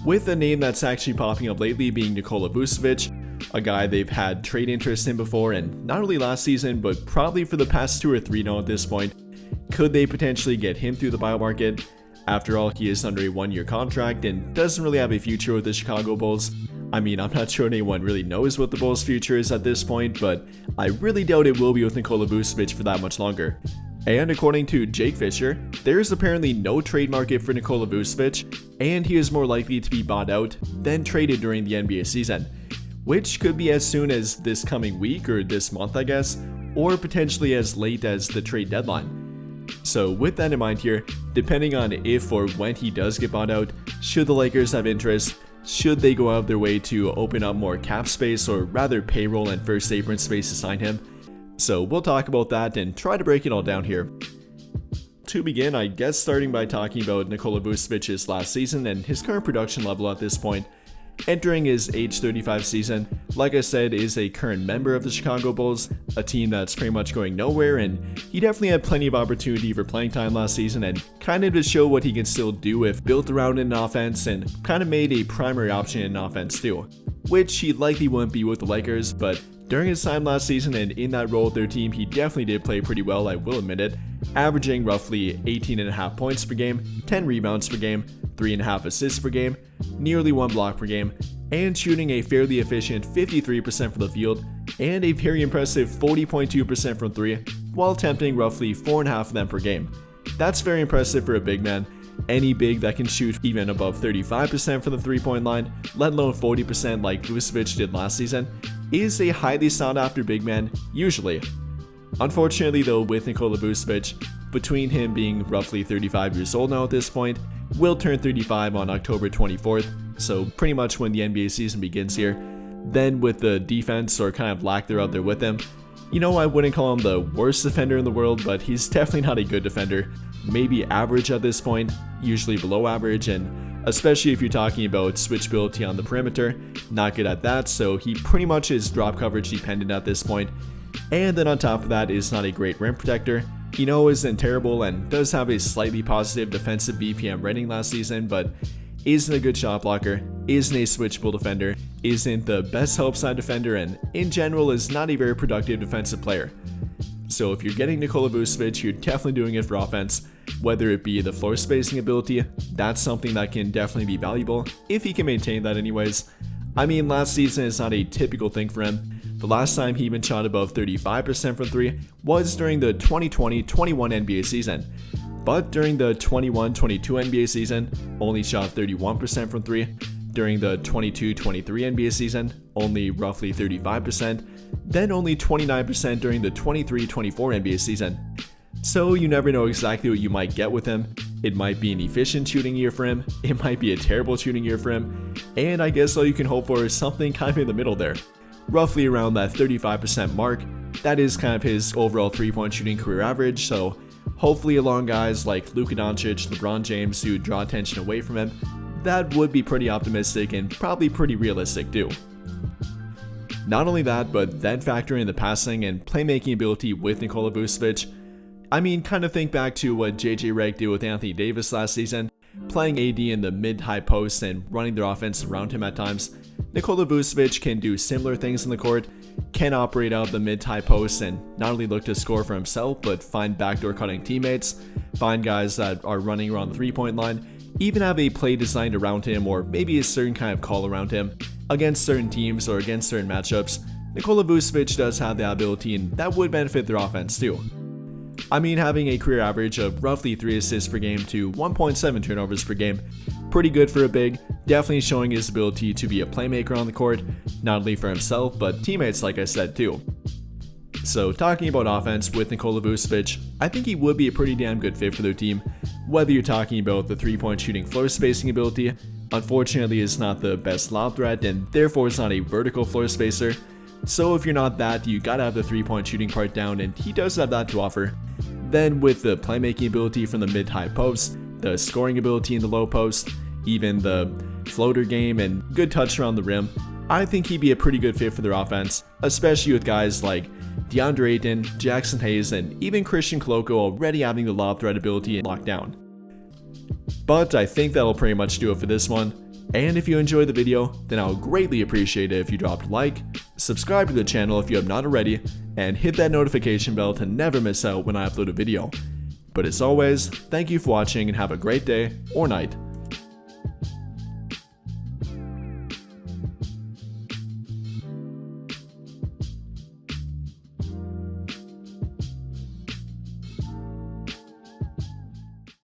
with a name that's actually popping up lately being Nikola Vucevic, a guy they've had trade interest in before, and not only last season, but probably for the past 2 or 3 now at this point. Could they potentially get him through the buyout market? After all, he is under a 1-year contract and doesn't really have a future with the Chicago Bulls. I mean, I'm not sure anyone really knows what the Bulls' future is at this point, but I really doubt it will be with Nikola Vucevic for that much longer. And according to Jake Fisher, there is apparently no trade market for Nikola Vucevic, and he is more likely to be bought out than traded during the NBA season, which could be as soon as this coming week or this month, I guess, or potentially as late as the trade deadline. So with that in mind here, depending on if or when he does get bought out, should the Lakers have interest, should they go out of their way to open up more cap space or rather payroll and first apron space to sign him? So we'll talk about that and try to break it all down here. To begin, I guess starting by talking about Nikola Vucevic's last season and his current production level at this point. Entering his age 35 season, like I said, is a current member of the Chicago Bulls, a team that's pretty much going nowhere, and he definitely had plenty of opportunity for playing time last season and kind of to show what he can still do if built around an offense and kind of made a primary option in offense too, which he likely wouldn't be with the Lakers, but during his time last season and in that role with their team, he definitely did play pretty well, I will admit it, averaging roughly 18.5 points per game, 10 rebounds per game, 3.5 assists per game, nearly 1 block per game, and shooting a fairly efficient 53% from the field and a very impressive 40.2% from 3, while attempting roughly 4.5 of them per game. That's very impressive for a big man. Any big that can shoot even above 35% from the 3-point line, let alone 40% like Vucevic did last season, is a highly sought after big man, usually. Unfortunately though, with Nikola Vucevic, between him being roughly 35 years old now at this point, will turn 35 on October 24th, so pretty much when the NBA season begins here, then with the defense or kind of lack thereof there with him, you know, I wouldn't call him the worst defender in the world, but he's definitely not a good defender, maybe average at this point, usually below average, and especially if you're talking about switchability on the perimeter, not good at that, so he pretty much is drop coverage dependent at this point. And then on top of that is not a great rim protector. You know, isn't terrible and does have a slightly positive defensive BPM rating last season, but isn't a good shot blocker, isn't a switchable defender, isn't the best help side defender, and in general is not a very productive defensive player. So if you're getting Nikola Vucevic, you're definitely doing it for offense, whether it be the floor spacing ability, that's something that can definitely be valuable, if he can maintain that anyways. I mean, last season is not a typical thing for him. The last time he even shot above 35% from 3 was during the 2020-21 NBA season. But during the 21-22 NBA season, only shot 31% from 3. During the 22-23 NBA season, only roughly 35%. Then only 29% during the 23-24 NBA season. So you never know exactly what you might get with him. It might be an efficient shooting year for him, it might be a terrible shooting year for him, and I guess all you can hope for is something kind of in the middle there. Roughly around that 35% mark, that is kind of his overall 3-point shooting career average, so hopefully along guys like Luka Doncic, LeBron James who draw attention away from him, that would be pretty optimistic and probably pretty realistic too. Not only that, but then factor in the passing and playmaking ability with Nikola Vucevic. I mean, kind of think back to what JJ Redick did with Anthony Davis last season, playing AD in the mid-high posts and running their offense around him at times. Nikola Vucevic can do similar things in the court, can operate out of the mid-high posts and not only look to score for himself, but find backdoor cutting teammates, find guys that are running around the 3-point line, even have a play designed around him or maybe a certain kind of call around him against certain teams or against certain matchups. Nikola Vucevic does have the ability and that would benefit their offense too. I mean, having a career average of roughly 3 assists per game to 1.7 turnovers per game, pretty good for a big, definitely showing his ability to be a playmaker on the court, not only for himself, but teammates like I said too. So talking about offense with Nikola Vucevic, I think he would be a pretty damn good fit for their team, whether you're talking about the 3-point shooting floor spacing ability, unfortunately is not the best lob threat and therefore is not a vertical floor spacer, so if you're not that, you gotta have the 3-point shooting part down and he does have that to offer. Then with the playmaking ability from the mid-high post, the scoring ability in the low post, even the floater game and good touch around the rim, I think he'd be a pretty good fit for their offense, especially with guys like DeAndre Ayton, Jackson Hayes, and even Christian Koloko already having the lob threat ability locked down. But I think that'll pretty much do it for this one. And if you enjoyed the video, then I would greatly appreciate it if you dropped a like, subscribe to the channel if you have not already, and hit that notification bell to never miss out when I upload a video. But as always, thank you for watching and have a great day or night.